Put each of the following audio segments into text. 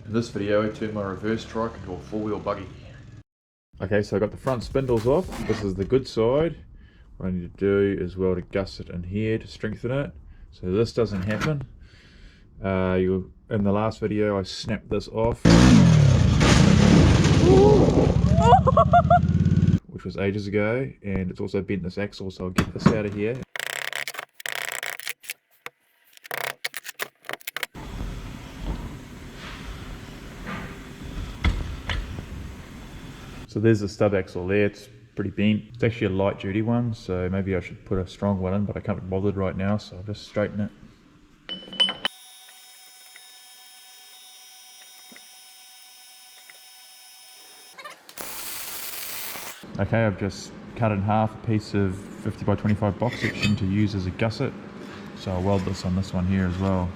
In this video I turned my reverse trike into a four-wheel buggy. Okay, so I got the front spindles off. This is the good side. What I need to do is weld a gusset in here to strengthen it, so this doesn't happen. In the last video I snapped this off, which was ages ago, and it's also bent this axle, so I'll get this out of here. So there's the stub axle there. It's pretty bent. It's actually a light duty one, so maybe I should put a strong one in, but I can't be bothered right now, so I'll just straighten it. Okay, I've just cut in half a piece of 50 by 25 box section to use as a gusset, so I'll weld this on this one here as well.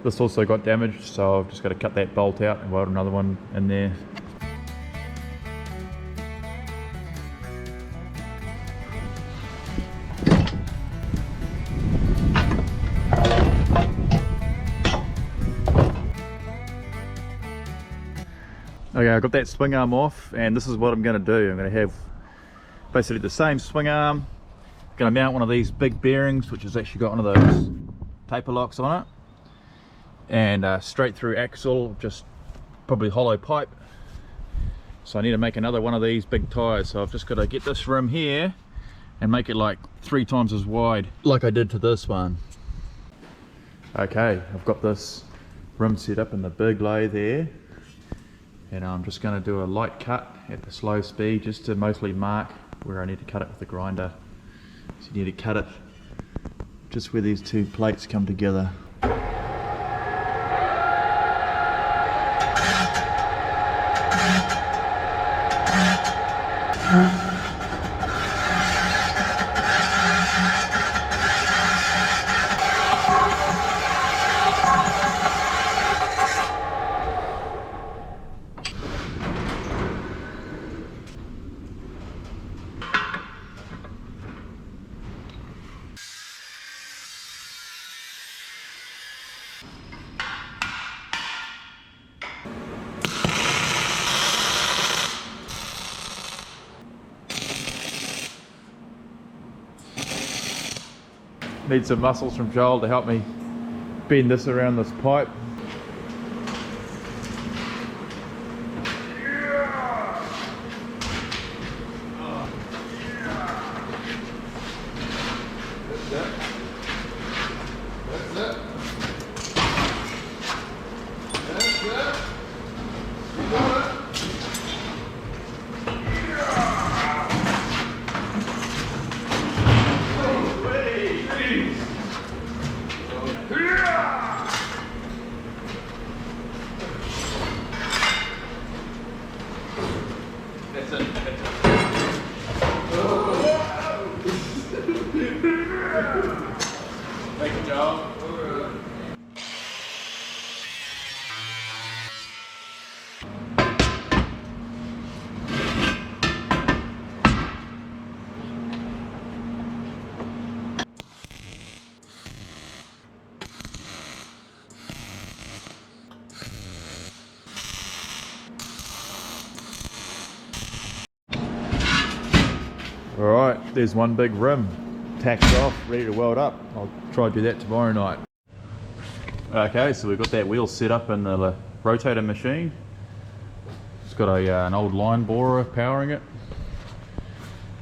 This also got damaged, so I've just got to cut that bolt out and weld another one in there. Okay, I got that swing arm off, and this is what I'm going to do. I'm going to have basically the same swing arm. I'm going to mount one of these big bearings, which has actually got one of those taper locks on it, and straight through axle, just probably hollow pipe. So I need to make another one of these big tires, so I've just got to get this rim here and make it like 3 times as wide like I did to this one. Okay, I've got this rim set up in the big lathe there, and I'm just going to do a light cut at the slow speed just to mostly mark where I need to cut it with the grinder. So you need to cut it just where these two plates come together. Need some muscles from Joel to help me bend this around this pipe. Thank you, Joel. Alright, there's one big rim tacked off, ready to weld up. I'll try to do that tomorrow night. Okay, so we've got that wheel set up in the rotator machine. It's got an old line borer powering it.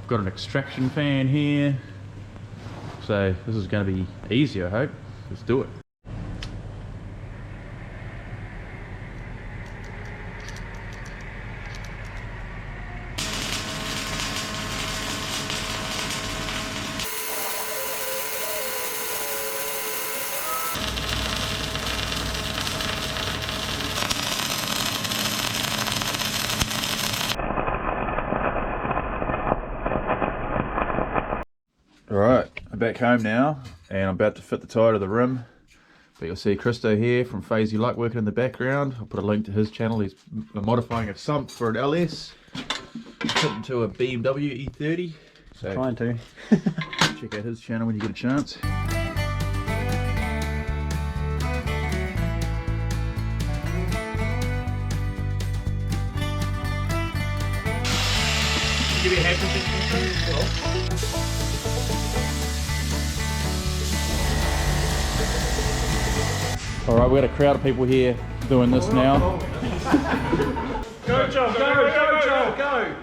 Got an extraction fan here. So this is going to be easy, I hope. Let's do it. Alright, I'm back home now, and I'm about to fit the tyre to the rim. But you'll see Christo here from Phasey Luck working in the background. I'll put a link to his channel. He's modifying a sump for an LS, fit into a BMW E30. So Trying to. check out his channel when you get a chance. Give you a hand Alright, we've got a crowd of people here doing this now. Go, Joel, go, Joel, go!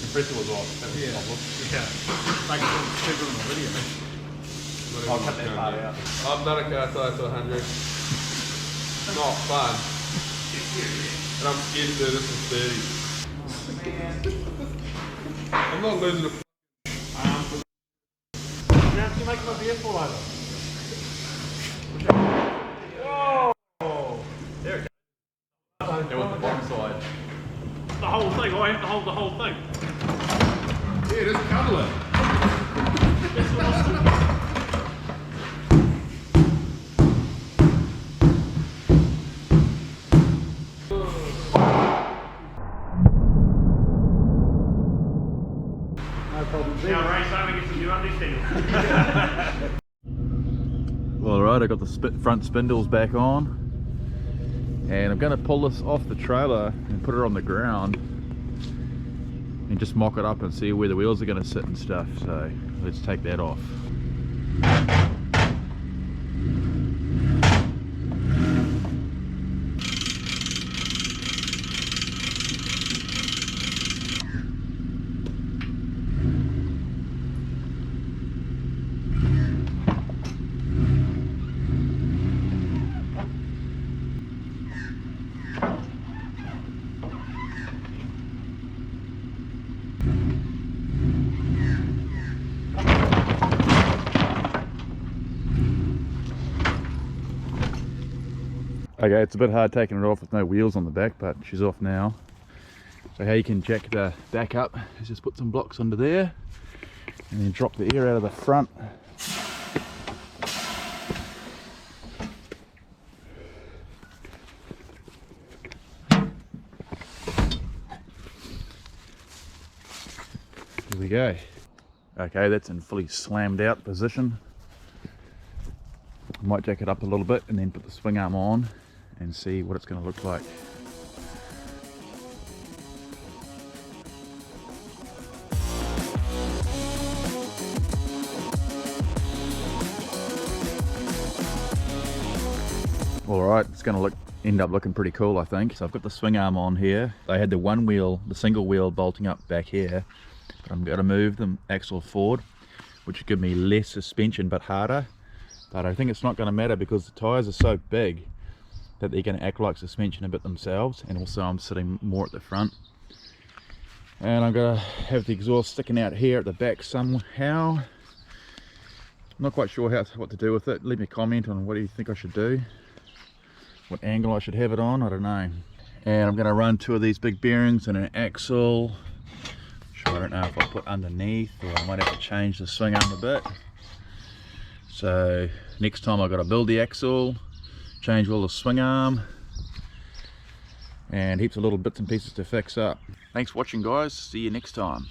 Compressor was off. Yeah. Make it cheaper on the video. I'll cut that part out. I've done a car tire to 100. Not fun. And I'm scared to do this in 30. I'm not losing a Now you make my beer fall over. Whoa! There it goes. There was the bottom side. The whole thing, I have to hold the whole thing. Yeah, just cuddle it. That's what I was thinking. Now Ray's starting to get some new understanding. Well, alright, I got the front spindles back on, and I'm going to pull this off the trailer and put it on the ground and just mock it up and see where the wheels are going to sit and stuff. So let's take that off. Okay, it's a bit hard taking it off with no wheels on the back, but she's off now. So how you can jack the back up is just put some blocks under there and then drop the air out of the front. Here we go. Okay, that's in fully slammed out position. I might jack it up a little bit and then put the swing arm on and see what it's going to look like. Alright, it's going to end up looking pretty cool, I think. So I've got the swing arm on here. I had the single wheel bolting up back here, but I'm going to move the axle forward, which will give me less suspension but harder. But I think it's not going to matter because the tyres are so big that they're going to act like suspension a bit themselves, and also I'm sitting more at the front. And I'm going to have the exhaust sticking out here at the back somehow. I'm not quite sure what to do with it. Leave me a comment on what do you think I should do. What angle I should have it on, I don't know. And I'm going to run 2 of these big bearings and an axle, which I don't know if I'll put underneath, or I might have to change the swing arm a bit. So next time I've got to build the axle, change all the swing arm, and heaps of little bits and pieces to fix up. Thanks for watching, guys. See you next time.